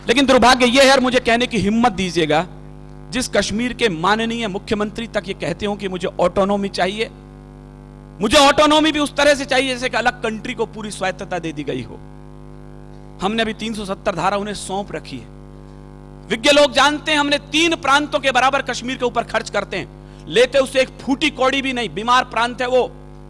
लेकिन दुर्भाग्य यह है, और मुझे कहने की हिम्मत दीजिएगा, जिस कश्मीर के माननीय मुख्यमंत्री तक ये कहते हो कि मुझे ऑटोनॉमी चाहिए, मुझे ऑटोनॉमी भी उस तरह से चाहिए जैसे कि अलग कंट्री को पूरी स्वायत्तता दे दी गई हो। हमने अभी 370 धारा उन्हें सौंप रखी है। विज्ञ लोग जानते हैं हमने 3 प्रांतों के बराबर कश्मीर के ऊपर खर्च करते हैं, लेते उसे एक फूटी कौड़ी भी नहीं। बीमार प्रांत है वो,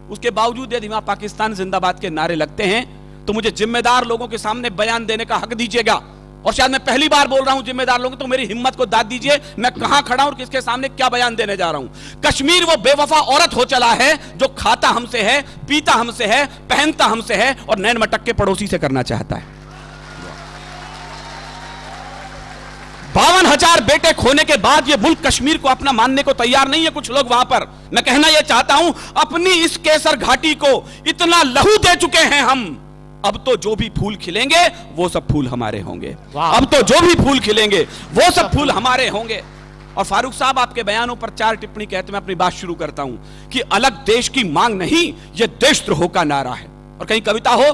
उसके बावजूद यदि वहां पाकिस्तान जिंदाबाद के नारे लगते हैं तो मुझे जिम्मेदार लोगों के सामने बयान देने का हक दीजिएगा। और शायद मैं पहली बार बोल रहा हूं जिम्मेदार लोगों, तो मेरी हिम्मत को दाद दीजिए, मैं कहां खड़ा हूं और किसके सामने क्या बयान देने जा रहा हूं। कश्मीर वो बेवफा औरत हो चला है जो खाता हमसे है, पीता हमसे है, पहनता हमसे है और नैन मटक के पड़ोसी से करना चाहता है। 52,000 बेटे खोने के बाद ये मुल्क कश्मीर को अपना मानने को तैयार नहीं है कुछ लोग वहां पर। मैं कहना यह चाहता हूं, अपनी इस केसर घाटी को इतना लहू दे चुके हैं हम, अब तो जो भी फूल खिलेंगे वो सब फूल हमारे होंगे। अब तो जो भी फूल खिलेंगे वो सब फूल हमारे होंगे। और फारूक साहब, आपके बयानों पर 4 टिप्पणी कहते मैं अपनी बात शुरू करता हूं कि अलग देश की मांग नहीं, यह देशद्रोह का नारा है। और कहीं कविता हो,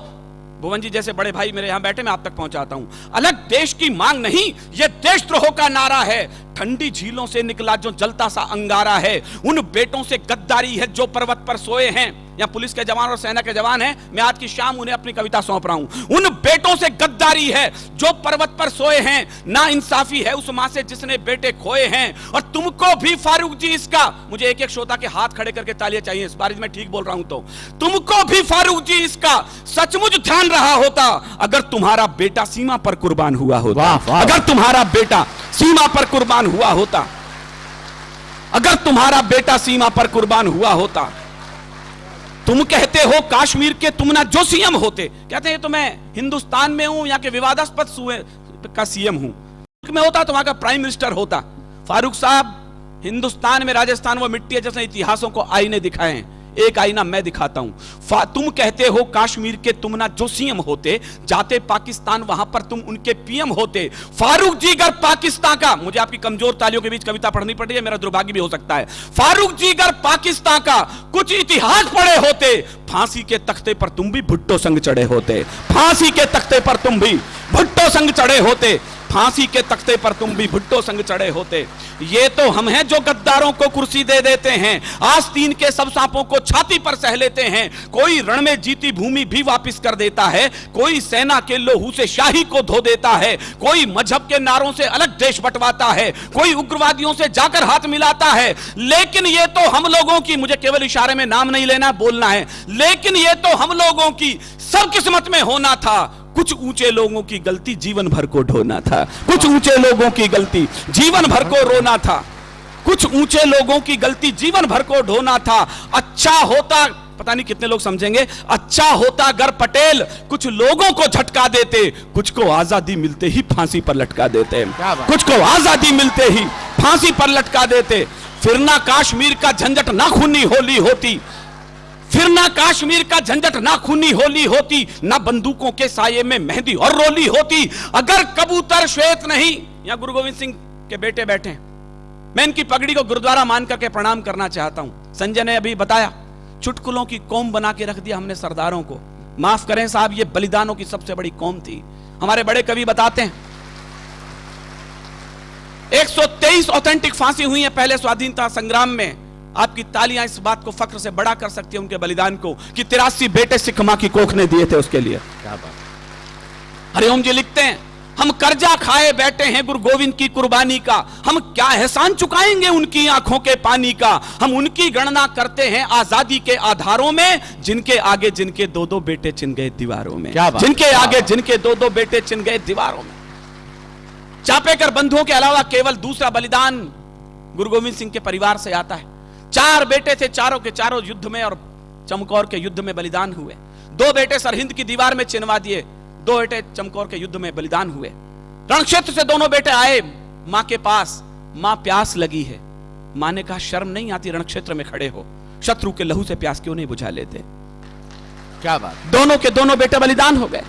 भुवन जी जैसे बड़े भाई मेरे यहां बैठे, मैं आप तक पहुंचाता हूं। अलग देश की मांग नहीं, यह देशद्रोह का नारा है। ठंडी झीलों से निकला जो जलता सा अंगारा है, उन बेटों से गद्दारी है जो पर्वत पर सोए हैं। या पुलिस के जवान और सेना के जवान हैं, मैं आज की शाम उन्हें अपनी कविता सौंप रहा हूं। उन बेटों से गद्दारी है जो पर्वत पर सोए हैं, ना इंसाफी है उस मां से जिसने बेटे खोए हैं। और तुमको भी फारूक जी इसका, मुझे एक एक श्रोता के हाथ खड़े करके तालियां चाहिए इस बार मैं ठीक बोल रहा हूं तो, तुमको भी फारूक जी इसका सचमुच ध्यान रहा होता अगर तुम्हारा बेटा सीमा पर कुर्बान हुआ होता। अगर तुम्हारा बेटा सीमा पर कुर्बान हुआ होता, अगर तुम्हारा बेटा सीमा पर कुर्बान हुआ होता। तुम कहते हो कश्मीर के तुम ना जो सीएम होते, कहते हैं तो मैं हिंदुस्तान में हूं, यहाँ के विवादास्पद सूबे का सीएम हूं, मैं होता तो वहां का प्राइम मिनिस्टर होता। फारूक साहब, हिंदुस्तान में राजस्थान वो मिट्टी है जैसे इतिहासों को आईने दिखाए हैं, एक आईना मैं दिखाता हूं। तुम कहते हो कश्मीर के तुम ना जो सीएम होते, जाते पाकिस्तान वहां पर तुम उनके पीएम होते। फारूक जी अगर पाकिस्तान का, मुझे आपकी कमजोर तालियों के बीच कविता पढ़नी पड़ रही है, मेरा दुर्भाग्य भी हो सकता है। फारूक जी अगर पाकिस्तान का कुछ इतिहास पढ़े होते, फांसी के तख्ते पर तुम भी भुट्टो संग चढ़े होते। फांसी के तख्ते पर तुम भी भुट्टो संग चढ़े होते। फांसी के तख्ते पर तुम भी भुट्टो संग चढ़े होते। ये तो हम हैं जो गद्दारों को कुर्सी दे देते हैं, आस्तीन के सब सांपों को छाती पर सह लेते हैं। कोई रण में जीती भूमि भी वापस कर देता है, कोई सेना के लोहू से शाही को धो देता है, कोई मजहब के नारों से अलग देश बंटवाता है, कोई उग्रवादियों से जाकर हाथ मिलाता है। लेकिन ये तो हम लोगों की, मुझे केवल इशारे में नाम नहीं लेना, बोलना है, लेकिन ये तो हम लोगों की सब किस्मत में होना था। कुछ ऊंचे लोगों की गलती जीवन भर को ढोना था, कुछ ऊंचे लोगों की गलती जीवन भर को रोना था, कुछ ऊंचे लोगों की गलती जीवन भर को ढोना था। अच्छा होता, पता नहीं कितने लोग समझेंगे, अच्छा होता अगर पटेल कुछ लोगों को झटका देते, कुछ को आजादी मिलते ही फांसी पर लटका देते, कुछ को आजादी मिलते ही फांसी पर लटका देते। फिर ना कश्मीर का झंझट ना खूनी होली होती, फिर ना कश्मीर का झंझट ना खूनी होली होती, ना बंदूकों के साये में मेहंदी और रोली होती। अगर कबूतर श्वेत नहीं, यहां गुरु गोविंद सिंह के बेटे बैठे हैं, मैं इनकी पगड़ी को गुरुद्वारा मान करके प्रणाम करना चाहता हूं। संजय ने अभी बताया, चुटकुलों की कौम बना के रख दिया हमने सरदारों को। माफ करें साहब, ये बलिदानों की सबसे बड़ी कौम थी। हमारे बड़े कवि बताते हैं 123 ऑथेंटिक फांसी हुई है पहले स्वाधीनता संग्राम में। आपकी तालियां इस बात को फख्र से बड़ा कर सकती है उनके बलिदान को कि 83 बेटे सिख मां की कोख ने दिए थे उसके लिए। क्या बात। हरिओम जी लिखते हैं, हम कर्जा खाए बैठे हैं गुरु गोविंद की कुर्बानी का, हम क्या एहसान चुकाएंगे उनकी आंखों के पानी का। हम उनकी गणना करते हैं आजादी के आधारों में, जिनके आगे जिनके 2-2 बेटे चिन गए दीवारों में, जिनके आगे जिनके 2-2 बेटे चिन गए दीवारों में। चापेकर बंधुओं के अलावा केवल दूसरा बलिदान गुरु गोविंद सिंह के परिवार से आता है। 4 बेटे थे, चारों के चारों युद्ध में और चमकौर के युद्ध में बलिदान हुए। 2 बेटे सरहिंद की दीवार में चिनवा दिए, 2 बेटे चमकौर के युद्ध में बलिदान हुए। रणक्षेत्र से दोनों बेटे आए मां के पास, मां प्यास लगी है। मां ने कहा शर्म नहीं आती रणक्षेत्र में खड़े हो, शत्रु के लहू से प्यास क्यों नहीं बुझा लेते। क्या बात। दोनों के दोनों बेटे बलिदान हो गए।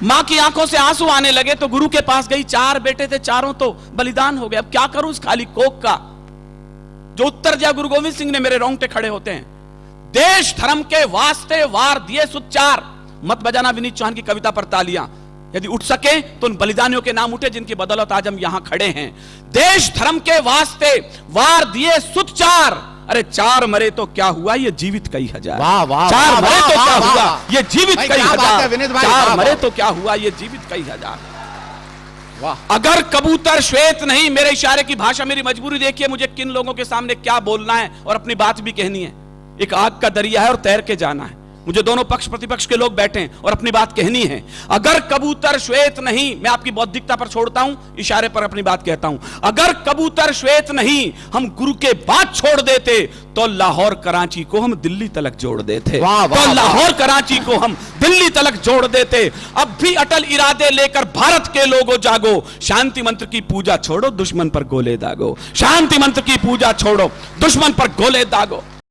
मां की आंखों से आंसू आने लगे तो गुरु के पास गई, 4 बेटे थे, चारों तो बलिदान हो गए, अब क्या करूं इस खाली कोख का। जो उत्तर दिया गुरु गोविंद सिंह ने, मेरे रोंगटे खड़े होते हैं। देश धर्म के वास्ते वार दिए सुच्चार, मत बजाना विनीत चौहान की कविता पर तालियां। यदि उठ सके तो उन बलिदानियों के नाम उठे जिनकी बदौलत आज हम यहां खड़े हैं। देश धर्म के वास्ते वार दिए सुत चार, अरे चार मरे तो क्या हुआ, ये जीवित कई हजार। चार मरे तो क्या हुआ, ये जीवित कई हजार। चार मरे तो क्या हुआ, ये जीवित कई हजार। अगर कबूतर श्वेत नहीं, मेरे इशारे की भाषा, मेरी मजबूरी देखिए, मुझे किन लोगों के सामने क्या बोलना है और अपनी बात भी कहनी है। एक आग का दरिया है और तैर के जाना है। मुझे दोनों पक्ष प्रतिपक्ष के लोग बैठे हैं और अपनी बात कहनी है। अगर कबूतर श्वेत नहीं, मैं आपकी बौद्धिकता पर छोड़ता हूं, इशारे पर अपनी बात कहता हूं। अगर कबूतर श्वेत नहीं, हम गुरु के बात छोड़ देते तो लाहौर कराची को हम दिल्ली तलक जोड़ देते। तो लाहौर कराची को हम दिल्ली तलक जोड़ देते। अब भी अटल इरादे लेकर भारत के लोगों जागो, शांति मंत्र की पूजा छोड़ो, दुश्मन पर गोले दागो। शांति मंत्र की पूजा छोड़ो, दुश्मन पर गोले दागो।